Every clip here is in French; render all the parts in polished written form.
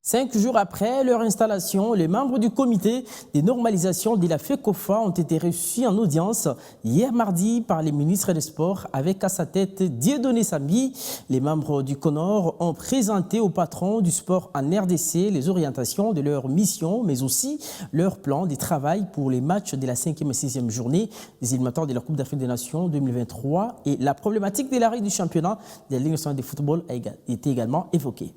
5 jours après leur installation, les membres du comité de normalisation de la FECOFA ont été reçus en audience hier mardi par les ministres des Sports avec à sa tête Dieudonné Sambi. Les membres du CONOR ont présenté au patron du sport en RDC les orientations de leur mission, mais aussi leur plan de travail pour les matchs de la 5e et 6e journée des éliminatoires de la Coupe d'Afrique des Nations 2023 et la problématique de l'arrêt du championnat de la Ligue nationale de football a été également évoquée.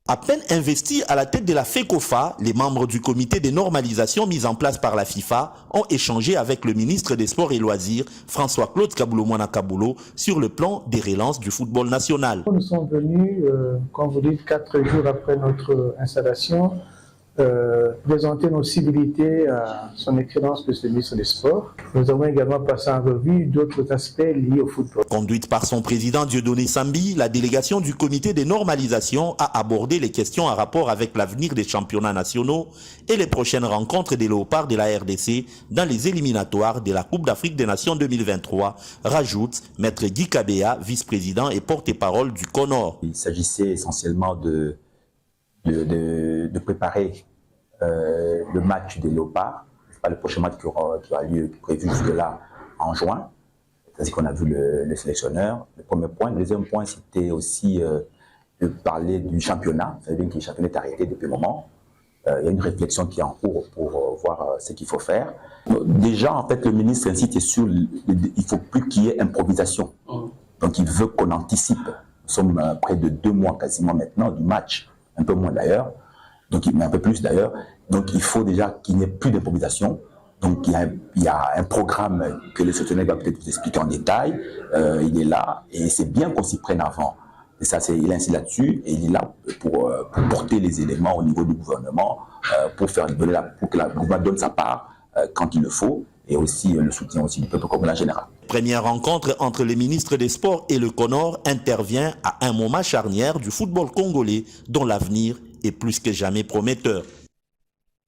À peine investis à la tête de la FECOFA, les membres du comité de normalisation mis en place par la FIFA ont échangé avec le ministre des Sports et Loisirs, François-Claude Kaboulou-Mouana Kaboulo, sur le plan des relances du football national. Nous sommes venus, comme vous dites, 4 jours après notre installation, présenter nos civilités à son Excellence le ministre des Sports. Nous avons également passé en revue d'autres aspects liés au football. Conduite par son président Dieudonné Sambi, la délégation du comité de normalisation a abordé les questions en rapport avec l'avenir des championnats nationaux et les prochaines rencontres des léopards de la RDC dans les éliminatoires de la Coupe d'Afrique des Nations 2023, rajoute Maître Guy Kabea, vice-président et porte-parole du CONOR. Il s'agissait essentiellement de préparer le match des léopards, le prochain match qui aura lieu prévu jusque-là en juin. C'est-à-dire qu'on a vu le sélectionneur, le premier point. Le deuxième point, c'était aussi de parler du championnat. Vous savez bien que le championnat est arrêté depuis un moment. Il y a une réflexion qui est en cours pour voir ce qu'il faut faire. Déjà, en fait, le ministre insiste sur il ne faut plus qu'il y ait improvisation. Donc, il veut qu'on anticipe. Nous sommes près de 2 mois quasiment maintenant du match, un peu moins d'ailleurs, mais un peu plus d'ailleurs. Donc, il faut déjà qu'il n'y ait plus d'improvisation. Donc, il y a un programme que le sélectionneur va peut-être vous expliquer en détail. Il est là et c'est bien qu'on s'y prenne avant. Et ça, il insiste là-dessus et il est là pour porter les éléments au niveau du gouvernement, pour que le gouvernement donne sa part quand il le faut et aussi le soutien aussi du peuple congolais en général. Première rencontre entre les ministres des Sports et le CONOR intervient à un moment charnière du football congolais dont l'avenir est plus que jamais prometteur.